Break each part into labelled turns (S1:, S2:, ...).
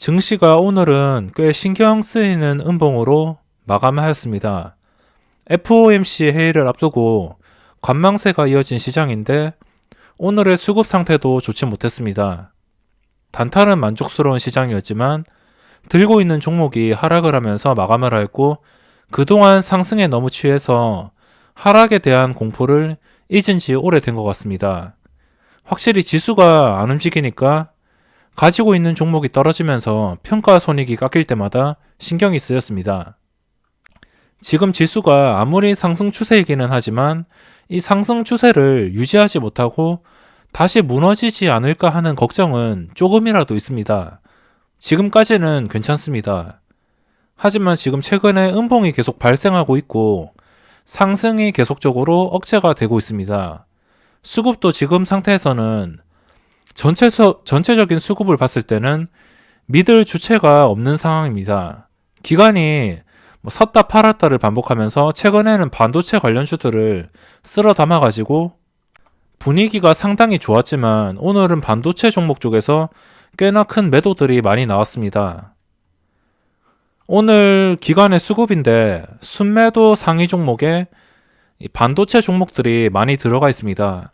S1: 증시가 오늘은 꽤 신경 쓰이는 음봉으로 마감하였습니다. FOMC 회의를 앞두고 관망세가 이어진 시장인데 오늘의 수급 상태도 좋지 못했습니다. 단타는 만족스러운 시장이었지만 들고 있는 종목이 하락을 하면서 마감을 하였고 그동안 상승에 너무 취해서 하락에 대한 공포를 잊은 지 오래된 것 같습니다. 확실히 지수가 안 움직이니까 가지고 있는 종목이 떨어지면서 평가손익이 깎일 때마다 신경이 쓰였습니다. 지금 지수가 아무리 상승 추세이기는 하지만 이 상승 추세를 유지하지 못하고 다시 무너지지 않을까 하는 걱정은 조금이라도 있습니다. 지금까지는 괜찮습니다. 하지만 지금 최근에 음봉이 계속 발생하고 있고 상승이 계속적으로 억제가 되고 있습니다. 수급도 지금 상태에서는 전체적인 수급을 봤을 때는 믿을 주체가 없는 상황입니다. 기관이 샀다 팔았다를 반복하면서 최근에는 반도체 관련주들을 쓸어 담아가지고 분위기가 상당히 좋았지만 오늘은 반도체 종목 쪽에서 꽤나 큰 매도들이 많이 나왔습니다. 오늘 기관의 수급인데 순매도 상위 종목에 반도체 종목들이 많이 들어가 있습니다.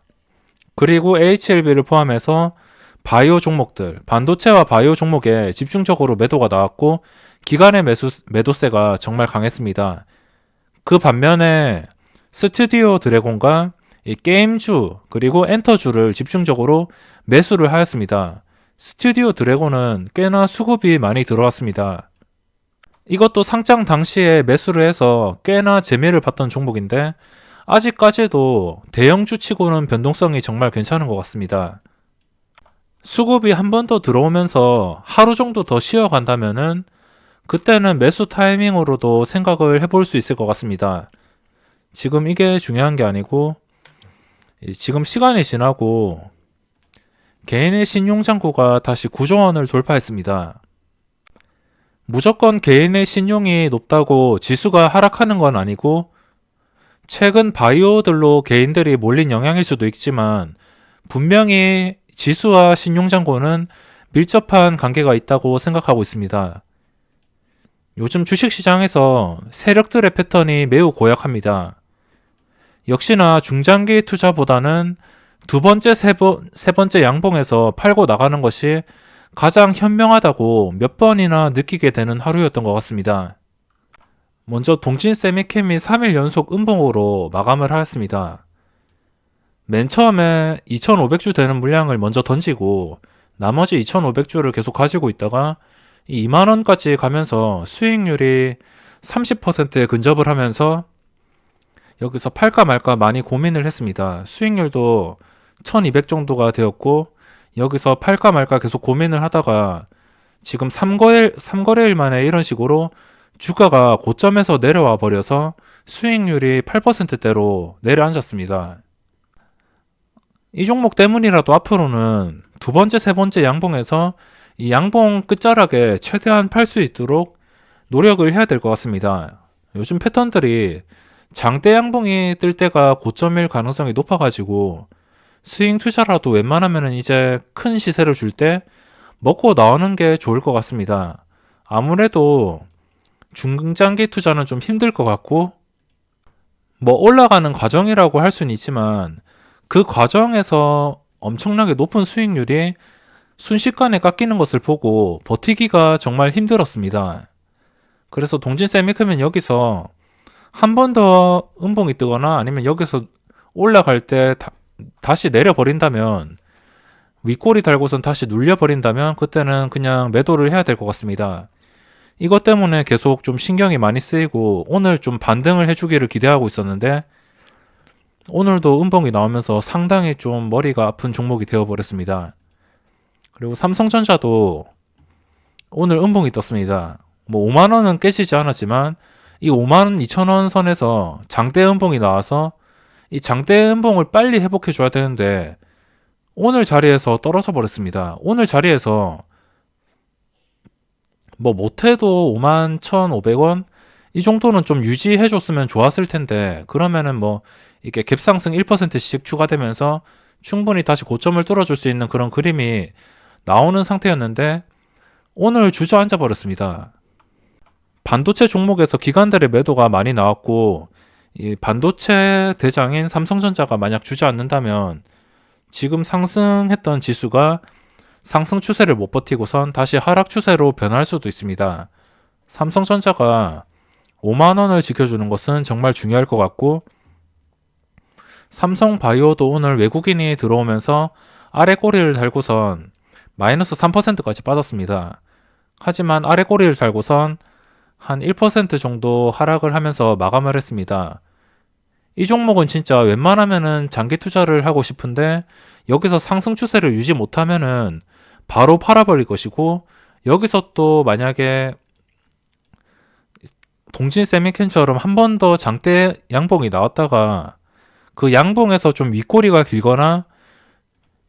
S1: 그리고 HLB를 포함해서 바이오 종목들, 반도체와 바이오 종목에 집중적으로 매도가 나왔고 기관의 매도세가 정말 강했습니다. 그 반면에 스튜디오 드래곤과 게임주 그리고 엔터주를 집중적으로 매수를 하였습니다. 스튜디오 드래곤은 꽤나 수급이 많이 들어왔습니다. 이것도 상장 당시에 매수를 해서 꽤나 재미를 봤던 종목인데 아직까지도 대형주 치고는 변동성이 정말 괜찮은 것 같습니다. 수급이 한 번 더 들어오면서 하루 정도 더 쉬어간다면은 그때는 매수 타이밍으로도 생각을 해볼 수 있을 것 같습니다. 지금 이게 중요한 게 아니고 지금 시간이 지나고 개인의 신용잔고가 다시 9조 원을 돌파했습니다. 무조건 개인의 신용이 높다고 지수가 하락하는 건 아니고 최근 바이오들로 개인들이 몰린 영향일 수도 있지만 분명히 지수와 신용잔고는 밀접한 관계가 있다고 생각하고 있습니다. 요즘 주식시장에서 세력들의 패턴이 매우 고약합니다. 역시나 중장기 투자보다는 두 번째, 세 번째 양봉에서 팔고 나가는 것이 가장 현명하다고 몇 번이나 느끼게 되는 하루였던 것 같습니다. 먼저 동진세미캠이 3일 연속 음봉으로 마감을 하였습니다. 맨 처음에 2,500주 되는 물량을 먼저 던지고 나머지 2,500주를 계속 가지고 있다가 2만원까지 가면서 수익률이 30%에 근접을 하면서 여기서 팔까 말까 많이 고민을 했습니다. 수익률도 1200 정도가 되었고 여기서 팔까 말까 계속 고민을 하다가 지금 3거래일 만에 이런 식으로 주가가 고점에서 내려와 버려서 수익률이 8%대로 내려앉았습니다. 이 종목 때문이라도 앞으로는 두 번째, 세 번째 양봉에서 이 양봉 끝자락에 최대한 팔 수 있도록 노력을 해야 될 것 같습니다. 요즘 패턴들이 장대 양봉이 뜰 때가 고점일 가능성이 높아가지고 스윙 투자라도 웬만하면 이제 큰 시세를 줄 때 먹고 나오는 게 좋을 것 같습니다. 아무래도 중장기 투자는 좀 힘들 것 같고 올라가는 과정이라고 할 수는 있지만 그 과정에서 엄청나게 높은 수익률이 순식간에 깎이는 것을 보고 버티기가 정말 힘들었습니다. 그래서 동진세미컴은 여기서 한 번 더 음봉이 뜨거나 아니면 여기서 올라갈 때 다시 내려버린다면 윗꼬리 달고선 다시 눌려버린다면 그때는 그냥 매도를 해야 될 것 같습니다. 이것 때문에 계속 좀 신경이 많이 쓰이고 오늘 좀 반등을 해주기를 기대하고 있었는데 오늘도 음봉이 나오면서 상당히 좀 머리가 아픈 종목이 되어버렸습니다. 그리고 삼성전자도 오늘 음봉이 떴습니다. 5만원은 깨지지 않았지만 이 5만 2천원 선에서 장대 음봉이 나와서 이 장대 음봉을 빨리 회복해 줘야 되는데 오늘 자리에서 떨어져 버렸습니다. 오늘 자리에서 못해도 5만 1,500원 이 정도는 좀 유지해 줬으면 좋았을 텐데 그러면은 이게 갭상승 1%씩 추가되면서 충분히 다시 고점을 뚫어줄 수 있는 그런 그림이 나오는 상태였는데 오늘 주저앉아 버렸습니다. 반도체 종목에서 기관들의 매도가 많이 나왔고 이 반도체 대장인 삼성전자가 만약 주저앉는다면 지금 상승했던 지수가 상승 추세를 못 버티고선 다시 하락 추세로 변할 수도 있습니다. 삼성전자가 5만원을 지켜주는 것은 정말 중요할 것 같고 삼성바이오도 오늘 외국인이 들어오면서 아래 꼬리를 달고선 마이너스 3%까지 빠졌습니다. 하지만 아래 꼬리를 달고선 한 1% 정도 하락을 하면서 마감을 했습니다. 이 종목은 진짜 웬만하면은 장기 투자를 하고 싶은데 여기서 상승 추세를 유지 못하면은 바로 팔아버릴 것이고 여기서 또 만약에 동진 세미캔처럼 한 번 더 장대 양봉이 나왔다가 그 양봉에서 좀 윗꼬리가 길거나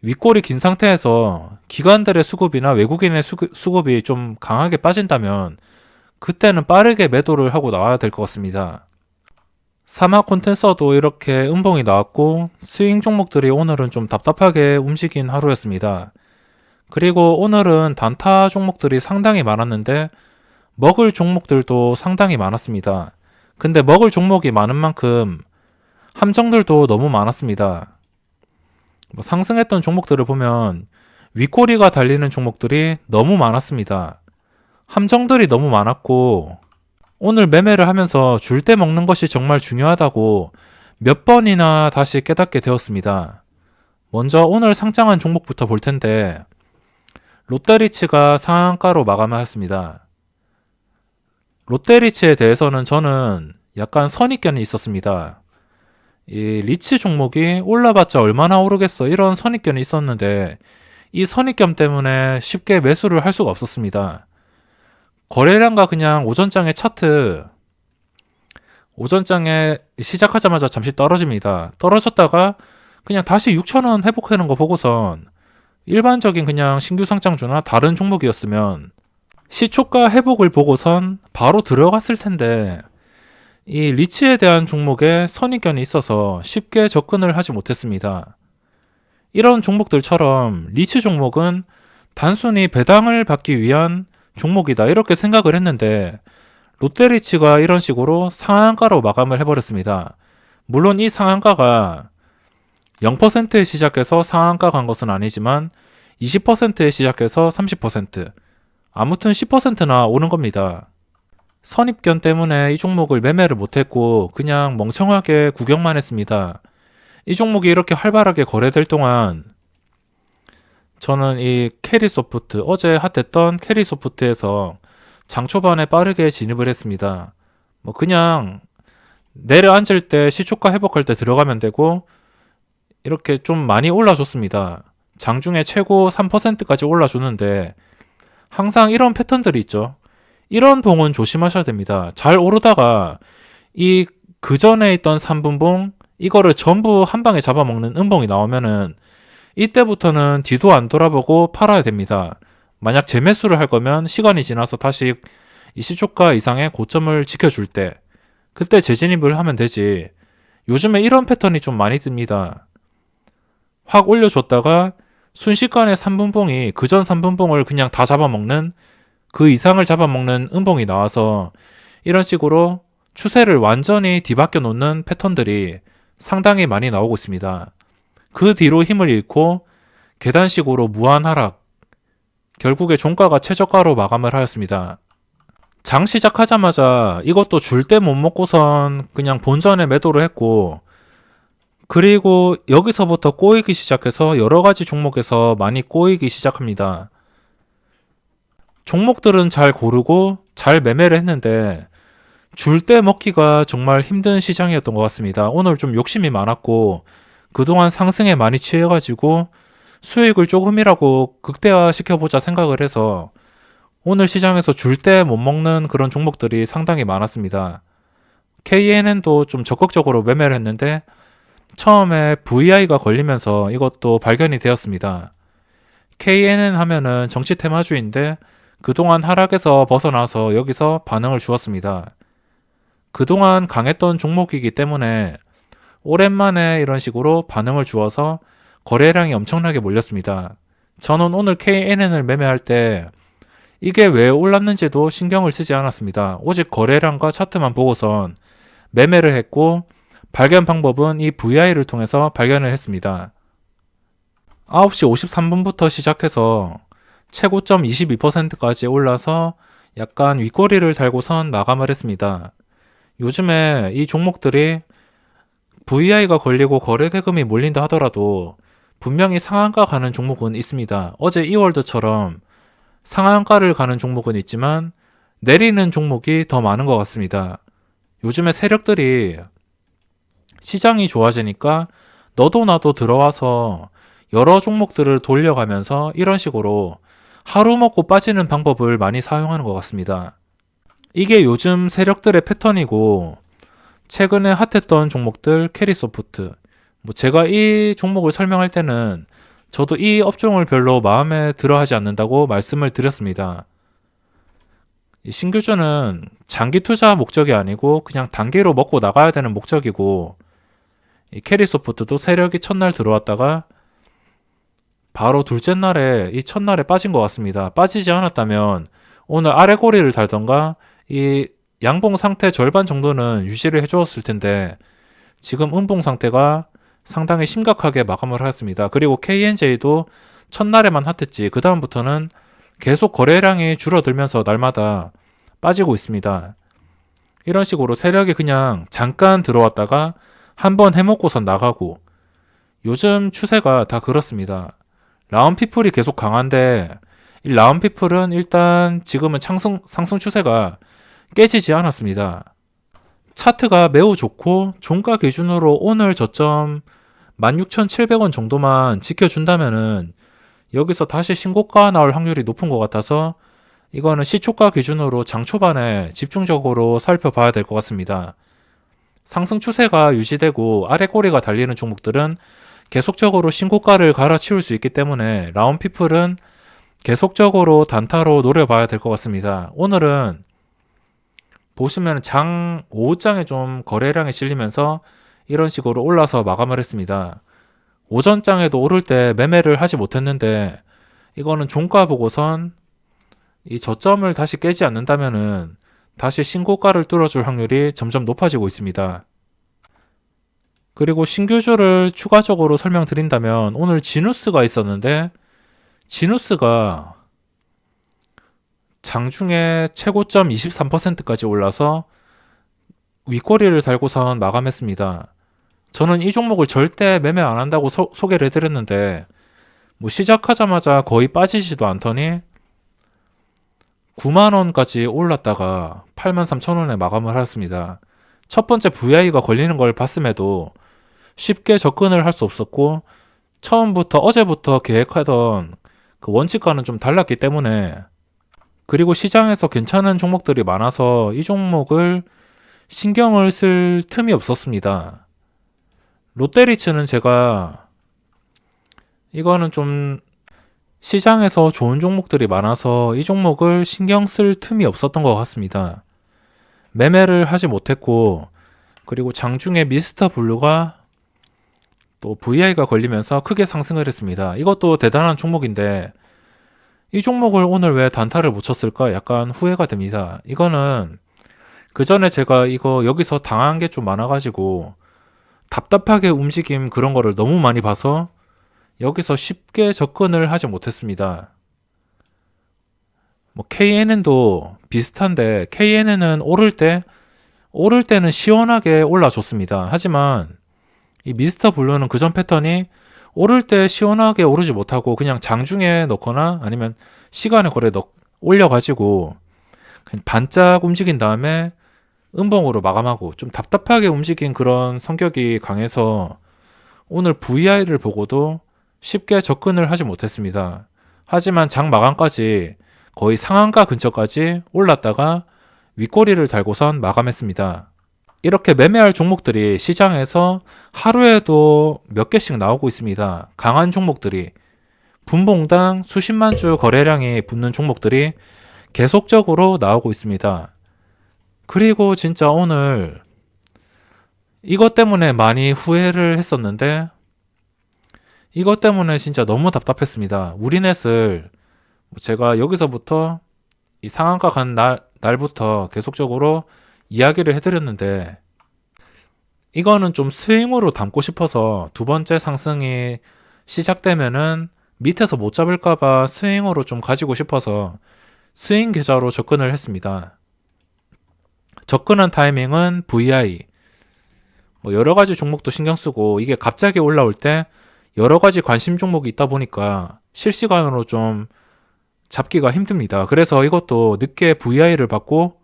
S1: 윗꼬리 긴 상태에서 기관들의 수급이나 외국인의 수급이 좀 강하게 빠진다면 그때는 빠르게 매도를 하고 나와야 될 것 같습니다. 사마 콘텐서도 이렇게 음봉이 나왔고 스윙 종목들이 오늘은 좀 답답하게 움직인 하루였습니다. 그리고 오늘은 단타 종목들이 상당히 많았는데 먹을 종목들도 상당히 많았습니다. 근데 먹을 종목이 많은 만큼 함정들도 너무 많았습니다. 상승했던 종목들을 보면 윗꼬리가 달리는 종목들이 너무 많았습니다. 함정들이 너무 많았고 오늘 매매를 하면서 줄 때 먹는 것이 정말 중요하다고 몇 번이나 다시 깨닫게 되었습니다. 먼저 오늘 상장한 종목부터 볼 텐데 롯데리츠가 상한가로 마감하였습니다. 롯데리츠에 대해서는 저는 약간 선입견이 있었습니다. 이 리츠 종목이 올라봤자 얼마나 오르겠어 이런 선입견이 있었는데 이 선입견 때문에 쉽게 매수를 할 수가 없었습니다. 거래량과 그냥 오전장의 차트 오전장에 시작하자마자 잠시 떨어집니다. 떨어졌다가 그냥 다시 6,000원 회복하는 거 보고선 일반적인 그냥 신규 상장주나 다른 종목이었으면 시초가 회복을 보고선 바로 들어갔을 텐데 이 리츠에 대한 종목에 선입견이 있어서 쉽게 접근을 하지 못했습니다. 이런 종목들처럼 리츠 종목은 단순히 배당을 받기 위한 종목이다 이렇게 생각을 했는데 롯데리츠가 이런 식으로 상한가로 마감을 해버렸습니다. 물론 이 상한가가 0%에 시작해서 상한가 간 것은 아니지만 20%에 시작해서 30% 아무튼 10%나 오는 겁니다. 선입견 때문에 이 종목을 매매를 못했고 그냥 멍청하게 구경만 했습니다. 이 종목이 이렇게 활발하게 거래될 동안 저는 이 캐리소프트 어제 핫했던 캐리소프트에서 장 초반에 빠르게 진입을 했습니다. 그냥 내려앉을 때 시초가 회복할 때 들어가면 되고 이렇게 좀 많이 올라줬습니다. 장중에 최고 3%까지 올라주는데 항상 이런 패턴들이 있죠. 이런 봉은 조심하셔야 됩니다. 잘 오르다가 이 그전에 있던 3분봉 이거를 전부 한 방에 잡아먹는 음봉이 나오면은 이때부터는 뒤도 안 돌아보고 팔아야 됩니다. 만약 재매수를 할 거면 시간이 지나서 다시 이 시초가 이상의 고점을 지켜줄 때 그때 재진입을 하면 되지. 요즘에 이런 패턴이 좀 많이 듭니다. 확 올려줬다가 순식간에 3분봉이 그전 3분봉을 그냥 다 잡아먹는 그 이상을 잡아먹는 음봉이 나와서 이런 식으로 추세를 완전히 뒤바뀌어 놓는 패턴들이 상당히 많이 나오고 있습니다. 그 뒤로 힘을 잃고 계단식으로 무한 하락, 결국에 종가가 최저가로 마감을 하였습니다. 장 시작하자마자 이것도 줄 때 못 먹고선 그냥 본전에 매도를 했고 그리고 여기서부터 꼬이기 시작해서 여러 가지 종목에서 많이 꼬이기 시작합니다. 종목들은 잘 고르고 잘 매매를 했는데 줄 때 먹기가 정말 힘든 시장이었던 것 같습니다. 오늘 좀 욕심이 많았고 그동안 상승에 많이 취해가지고 수익을 조금이라도 극대화 시켜보자 생각을 해서 오늘 시장에서 줄 때 못 먹는 그런 종목들이 상당히 많았습니다. KNN도 좀 적극적으로 매매를 했는데 처음에 VI가 걸리면서 이것도 발견이 되었습니다. KNN 하면은 정치 테마주인데 그동안 하락에서 벗어나서 여기서 반응을 주었습니다. 그동안 강했던 종목이기 때문에 오랜만에 이런 식으로 반응을 주어서 거래량이 엄청나게 몰렸습니다. 저는 오늘 KNN을 매매할 때 이게 왜 올랐는지도 신경을 쓰지 않았습니다. 오직 거래량과 차트만 보고선 매매를 했고 발견 방법은 이 VI를 통해서 발견을 했습니다. 9시 53분부터 시작해서 최고점 22%까지 올라서 약간 윗꼬리를 달고선 마감을 했습니다. 요즘에 이 종목들이 VI가 걸리고 거래 대금이 몰린다 하더라도 분명히 상한가 가는 종목은 있습니다. 어제 이월드처럼 상한가를 가는 종목은 있지만 내리는 종목이 더 많은 것 같습니다. 요즘에 세력들이 시장이 좋아지니까 너도 나도 들어와서 여러 종목들을 돌려가면서 이런 식으로 하루 먹고 빠지는 방법을 많이 사용하는 것 같습니다. 이게 요즘 세력들의 패턴이고 최근에 핫했던 종목들 캐리소프트, 제가 이 종목을 설명할 때는 저도 이 업종을 별로 마음에 들어 하지 않는다고 말씀을 드렸습니다. 이 신규주는 장기 투자 목적이 아니고 그냥 단기로 먹고 나가야 되는 목적이고, 이 캐리소프트도 세력이 첫날 들어왔다가 바로 둘째 날에 이 첫날에 빠진 것 같습니다. 빠지지 않았다면 오늘 아래 고리를 달던가 이 양봉 상태 절반 정도는 유지를 해주었을 텐데 지금 음봉 상태가 상당히 심각하게 마감을 하였습니다. 그리고 KNJ도 첫날에만 핫했지 그 다음부터는 계속 거래량이 줄어들면서 날마다 빠지고 있습니다. 이런 식으로 세력이 그냥 잠깐 들어왔다가 한번 해먹고선 나가고, 요즘 추세가 다 그렇습니다. 라운피플이 계속 강한데 이 라운피플은 일단 지금은 상승 추세가 깨지지 않았습니다. 차트가 매우 좋고 종가 기준으로 오늘 저점 16,700원 정도만 지켜준다면은 여기서 다시 신고가 나올 확률이 높은 것 같아서 이거는 시초가 기준으로 장 초반에 집중적으로 살펴봐야 될 것 같습니다. 상승 추세가 유지되고 아래 꼬리가 달리는 종목들은 계속적으로 신고가를 갈아치울 수 있기 때문에 라운피플은 계속적으로 단타로 노려봐야 될 것 같습니다. 오늘은 보시면 장 5장에 좀 거래량이 실리면서 이런 식으로 올라서 마감을 했습니다. 오전장에도 오를 때 매매를 하지 못했는데 이거는 종가 보고선 이 저점을 다시 깨지 않는다면은 다시 신고가를 뚫어줄 확률이 점점 높아지고 있습니다. 그리고 신규주를 추가적으로 설명드린다면 오늘 지누스가 있었는데 지누스가 장중에 최고점 23%까지 올라서 윗꼬리를 달고선 마감했습니다. 저는 이 종목을 절대 매매 안 한다고 소개를 해드렸는데 시작하자마자 거의 빠지지도 않더니 9만원까지 올랐다가 83,000원에 마감을 하였습니다. 첫 번째 VI가 걸리는 걸 봤음에도 쉽게 접근을 할 수 없었고 처음부터 어제부터 계획하던 그 원칙과는 좀 달랐기 때문에, 그리고 시장에서 괜찮은 종목들이 많아서 이 종목을 신경을 쓸 틈이 없었습니다. 롯데리츠는 제가 이거는 좀 시장에서 좋은 종목들이 많아서 이 종목을 신경 쓸 틈이 없었던 것 같습니다. 매매를 하지 못했고, 그리고 장중에 미스터 블루가 또 VI가 걸리면서 크게 상승을 했습니다. 이것도 대단한 종목인데 이 종목을 오늘 왜 단타를 못 쳤을까 약간 후회가 됩니다. 이거는 그 전에 제가 이거 여기서 당한 게 좀 많아가지고 답답하게 움직임 그런 거를 너무 많이 봐서 여기서 쉽게 접근을 하지 못했습니다. KNN도 비슷한데 KNN은 오를 때는 시원하게 올라줬습니다. 하지만 이 미스터 블루는 그전 패턴이 오를 때 시원하게 오르지 못하고 그냥 장중에 넣거나 아니면 시간에 거래 올려가지고 그냥 반짝 움직인 다음에 음봉으로 마감하고 좀 답답하게 움직인 그런 성격이 강해서 오늘 VI를 보고도 쉽게 접근을 하지 못했습니다. 하지만 장 마감까지 거의 상한가 근처까지 올랐다가 윗꼬리를 달고선 마감했습니다. 이렇게 매매할 종목들이 시장에서 하루에도 몇 개씩 나오고 있습니다. 강한 종목들이 분봉당 수십만 주 거래량이 붙는 종목들이 계속적으로 나오고 있습니다. 그리고 진짜 오늘 이것 때문에 많이 후회를 했었는데 이것 때문에 진짜 너무 답답했습니다. 우리넷을 제가 여기서부터 이 상한가 간 날부터 계속적으로 이야기를 해드렸는데, 이거는 좀 스윙으로 담고 싶어서 두 번째 상승이 시작되면은 밑에서 못 잡을까봐 스윙으로 좀 가지고 싶어서 스윙 계좌로 접근을 했습니다. 접근한 타이밍은 VI, 뭐 여러 가지 종목도 신경 쓰고, 이게 갑자기 올라올 때 여러 가지 관심 종목이 있다 보니까 실시간으로 좀 잡기가 힘듭니다. 그래서 이것도 늦게 VI를 받고,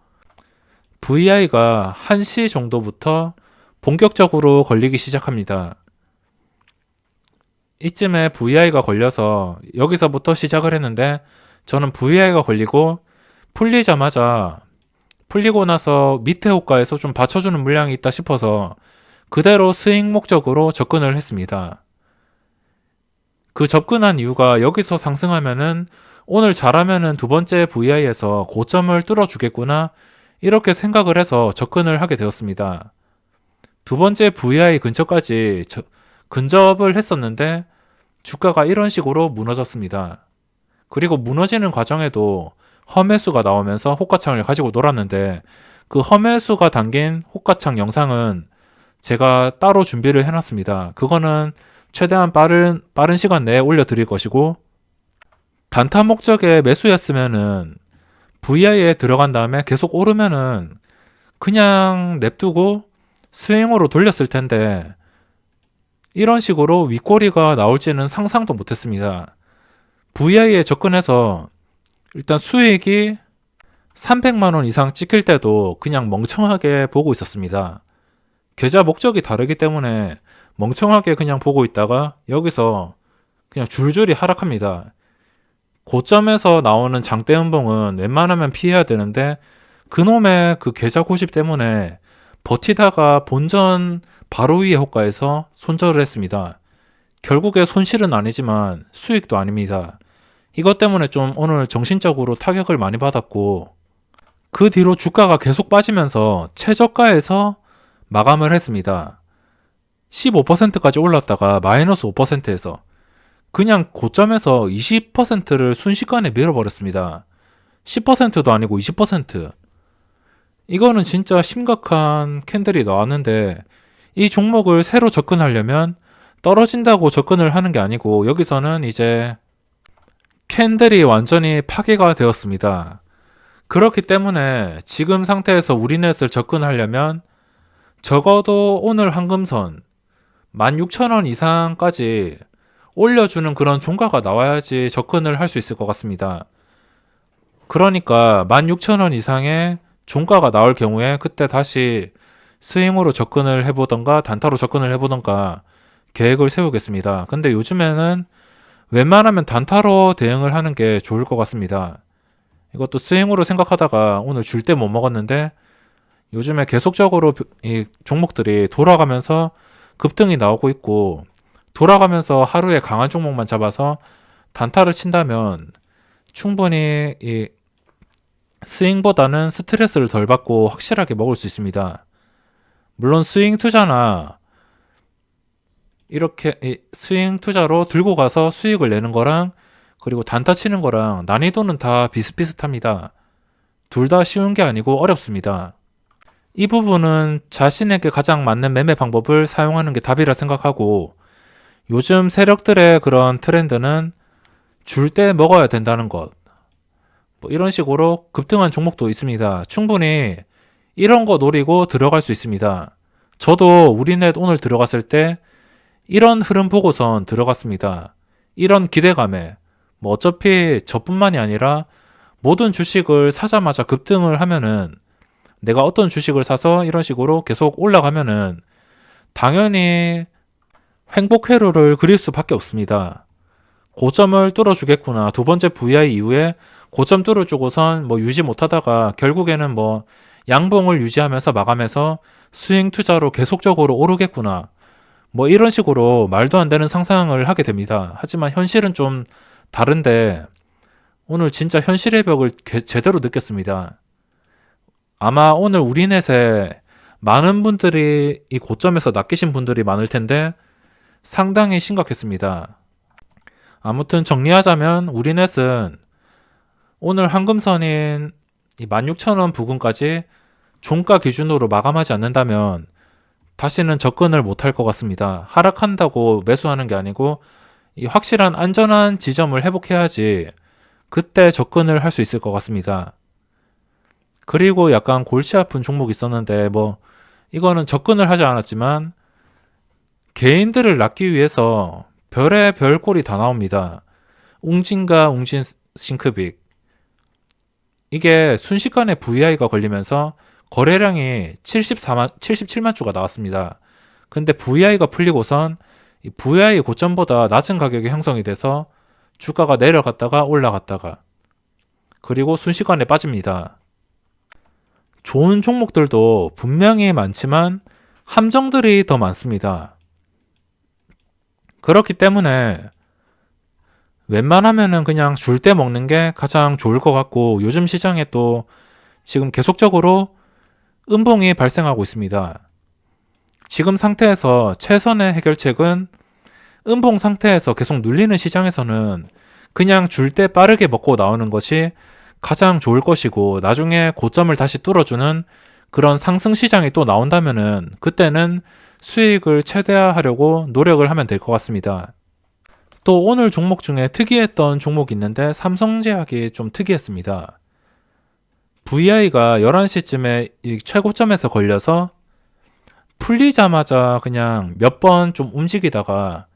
S1: VI가 1시 정도부터 본격적으로 걸리기 시작합니다. 이쯤에 VI가 걸려서 여기서부터 시작을 했는데, 저는 VI가 걸리고 풀리고 나서 밑에 호가에서 좀 받쳐주는 물량이 있다 싶어서 그대로 스윙 목적으로 접근을 했습니다. 그 접근한 이유가 여기서 상승하면은 오늘 잘하면은 두 번째 VI에서 고점을 뚫어주겠구나, 이렇게 생각을 해서 접근을 하게 되었습니다. 두 번째 VI 근처까지 근접을 했었는데 주가가 이런 식으로 무너졌습니다. 그리고 무너지는 과정에도 험매수가 나오면서 호가창을 가지고 놀았는데, 그 험매수가 담긴 호가창 영상은 제가 따로 준비를 해놨습니다. 그거는 최대한 빠른 시간 내에 올려드릴 것이고, 단타 목적의 매수였으면은 VI에 들어간 다음에 계속 오르면은 그냥 냅두고 스윙으로 돌렸을 텐데, 이런 식으로 윗꼬리가 나올지는 상상도 못했습니다. VI에 접근해서 일단 수익이 300만원 이상 찍힐 때도 그냥 멍청하게 보고 있었습니다. 계좌 목적이 다르기 때문에 멍청하게 그냥 보고 있다가 여기서 그냥 줄줄이 하락합니다. 고점에서 나오는 장대 음봉은 웬만하면 피해야 되는데, 그놈의 그 계좌 고집 때문에 버티다가 본전 바로 위에 호가에서 손절을 했습니다. 결국에 손실은 아니지만 수익도 아닙니다. 이것 때문에 좀 오늘 정신적으로 타격을 많이 받았고, 그 뒤로 주가가 계속 빠지면서 최저가에서 마감을 했습니다. 15%까지 올랐다가 마이너스 5%에서 그냥 고점에서 20%를 순식간에 밀어버렸습니다. 10%도 아니고 20%. 이거는 진짜 심각한 캔들이 나왔는데, 이 종목을 새로 접근하려면 떨어진다고 접근을 하는 게 아니고, 여기서는 이제 캔들이 완전히 파괴가 되었습니다. 그렇기 때문에 지금 상태에서 우리넷을 접근하려면 적어도 오늘 한금선 16,000원 이상까지 올려주는 그런 종가가 나와야지 접근을 할 수 있을 것 같습니다. 그러니까 16,000원 이상의 종가가 나올 경우에 그때 다시 스윙으로 접근을 해보던가 단타로 접근을 해보던가 계획을 세우겠습니다. 근데 요즘에는 웬만하면 단타로 대응을 하는 게 좋을 것 같습니다. 이것도 스윙으로 생각하다가 오늘 줄 때 못 먹었는데, 요즘에 계속적으로 이 종목들이 돌아가면서 급등이 나오고 있고, 돌아가면서 하루에 강한 종목만 잡아서 단타를 친다면 충분히 이 스윙보다는 스트레스를 덜 받고 확실하게 먹을 수 있습니다. 물론 스윙 투자나 이렇게 스윙 투자로 들고 가서 수익을 내는 거랑 그리고 단타 치는 거랑 난이도는 다 비슷비슷합니다. 둘 다 쉬운 게 아니고 어렵습니다. 이 부분은 자신에게 가장 맞는 매매 방법을 사용하는 게 답이라 생각하고, 요즘 세력들의 그런 트렌드는 줄 때 먹어야 된다는 것, 뭐 이런 식으로 급등한 종목도 있습니다. 충분히 이런 거 노리고 들어갈 수 있습니다. 저도 우리넷 오늘 들어갔을 때 이런 흐름 보고선 들어갔습니다. 이런 기대감에 뭐 어차피 저뿐만이 아니라 모든 주식을 사자마자 급등을 하면은, 내가 어떤 주식을 사서 이런 식으로 계속 올라가면은 당연히 행복 회로를 그릴 수밖에 없습니다. 고점을 뚫어주겠구나, 두 번째 VI 이후에 고점 뚫어주고선 뭐 유지 못하다가 결국에는 뭐 양봉을 유지하면서 마감해서 스윙 투자로 계속적으로 오르겠구나, 뭐 이런 식으로 말도 안 되는 상상을 하게 됩니다. 하지만 현실은 좀 다른데, 오늘 진짜 현실의 벽을 제대로 느꼈습니다. 아마 오늘 우리넷에 많은 분들이 이 고점에서 낚이신 분들이 많을 텐데 상당히 심각했습니다. 아무튼 정리하자면 우리넷은 오늘 한금선인 16,000원 부근까지 종가 기준으로 마감하지 않는다면 다시는 접근을 못할 것 같습니다. 하락한다고 매수하는 게 아니고 이 확실한 안전한 지점을 회복해야지 그때 접근을 할 수 있을 것 같습니다. 그리고 약간 골치 아픈 종목이 있었는데 이거는 접근을 하지 않았지만 개인들을 낚기 위해서 별의 별꼴이 다 나옵니다. 웅진과 웅진 싱크빅, 이게 순식간에 VI가 걸리면서 거래량이 77만 주가 나왔습니다. 근데 VI가 풀리고선 이 VI 고점보다 낮은 가격이 형성이 돼서 주가가 내려갔다가 올라갔다가 그리고 순식간에 빠집니다. 좋은 종목들도 분명히 많지만 함정들이 더 많습니다. 그렇기 때문에 웬만하면은 그냥 줄 때 먹는 게 가장 좋을 것 같고, 요즘 시장에 또 지금 계속적으로 음봉이 발생하고 있습니다. 지금 상태에서 최선의 해결책은 음봉 상태에서 계속 눌리는 시장에서는 그냥 줄 때 빠르게 먹고 나오는 것이 가장 좋을 것이고, 나중에 고점을 다시 뚫어주는 그런 상승 시장이 또 나온다면은 그때는 수익을 최대화하려고 노력을 하면 될 것 같습니다. 또 오늘 종목 중에 특이했던 종목이 있는데 삼성제약이 좀 특이했습니다. VI가 11시쯤에 최고점에서 걸려서 풀리자마자 그냥 몇 번 좀 움직이다가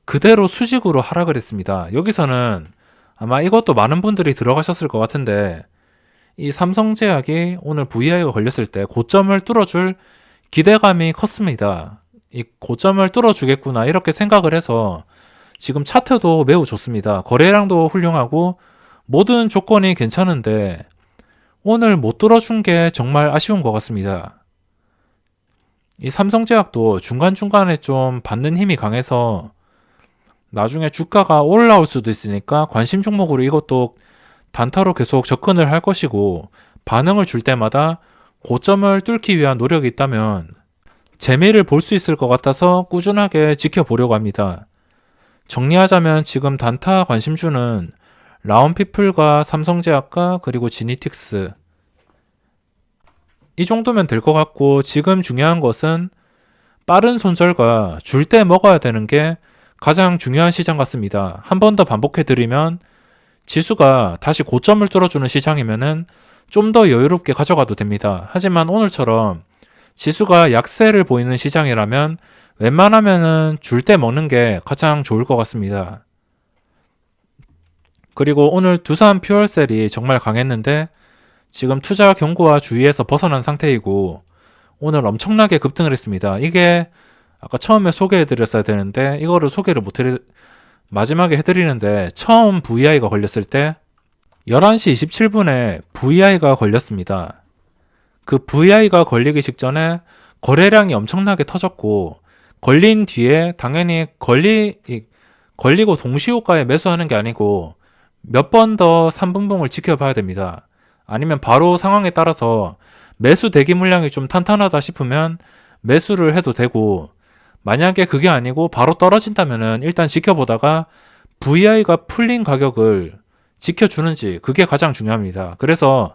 S1: 그대로 수직으로 하락을 했습니다. 여기서는 아마 이것도 많은 분들이 들어가셨을 것 같은데, 이 삼성제약이 오늘 VI가 걸렸을 때 고점을 뚫어줄 기대감이 컸습니다. 이 고점을 뚫어주겠구나 이렇게 생각을 해서 지금 차트도 매우 좋습니다. 거래량도 훌륭하고 모든 조건이 괜찮은데 오늘 못 뚫어준 게 정말 아쉬운 것 같습니다. 이 삼성제약도 중간중간에 좀 받는 힘이 강해서 나중에 주가가 올라올 수도 있으니까 관심 종목으로 이것도 단타로 계속 접근을 할 것이고, 반응을 줄 때마다 고점을 뚫기 위한 노력이 있다면 재미를 볼 수 있을 것 같아서 꾸준하게 지켜보려고 합니다. 정리하자면 지금 단타 관심주는 라온피플과 삼성제약과 그리고 지니틱스, 이 정도면 될 것 같고, 지금 중요한 것은 빠른 손절과 줄 때 먹어야 되는 게 가장 중요한 시장 같습니다. 한 번 더 반복해드리면 지수가 다시 고점을 뚫어주는 시장이면은 좀 더 여유롭게 가져가도 됩니다. 하지만 오늘처럼 지수가 약세를 보이는 시장이라면 웬만하면은 줄 때 먹는 게 가장 좋을 것 같습니다. 그리고 오늘 두산 퓨얼셀이 정말 강했는데 지금 투자 경고와 주의에서 벗어난 상태이고 오늘 엄청나게 급등을 했습니다. 이게 아까 처음에 소개해드렸어야 되는데 이거를 소개를 마지막에 해드리는데, 처음 VI가 걸렸을 때 11시 27분에 VI가 걸렸습니다. 그 VI가 걸리기 직전에 거래량이 엄청나게 터졌고, 걸린 뒤에 당연히 걸리고 동시호가에 매수하는 게 아니고 몇 번 더 3분봉을 지켜봐야 됩니다. 아니면 바로 상황에 따라서 매수 대기 물량이 좀 탄탄하다 싶으면 매수를 해도 되고, 만약에 그게 아니고 바로 떨어진다면은 일단 지켜보다가 VI가 풀린 가격을 지켜주는지, 그게 가장 중요합니다. 그래서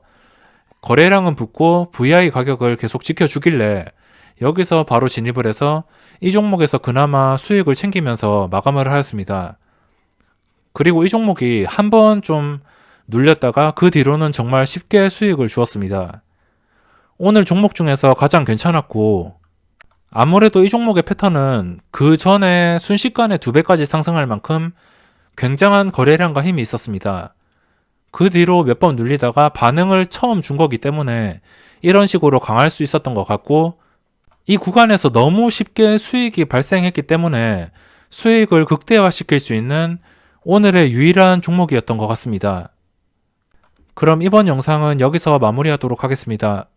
S1: 거래량은 붙고 VI 가격을 계속 지켜주길래 여기서 바로 진입을 해서 이 종목에서 그나마 수익을 챙기면서 마감을 하였습니다. 그리고 이 종목이 한번 좀 눌렸다가 그 뒤로는 정말 쉽게 수익을 주었습니다. 오늘 종목 중에서 가장 괜찮았고, 아무래도 이 종목의 패턴은 그 전에 순식간에 2배까지 상승할 만큼 굉장한 거래량과 힘이 있었습니다. 그 뒤로 몇 번 눌리다가 반응을 처음 준 거기 때문에 이런 식으로 강할 수 있었던 것 같고, 이 구간에서 너무 쉽게 수익이 발생했기 때문에 수익을 극대화시킬 수 있는 오늘의 유일한 종목이었던 것 같습니다. 그럼 이번 영상은 여기서 마무리하도록 하겠습니다.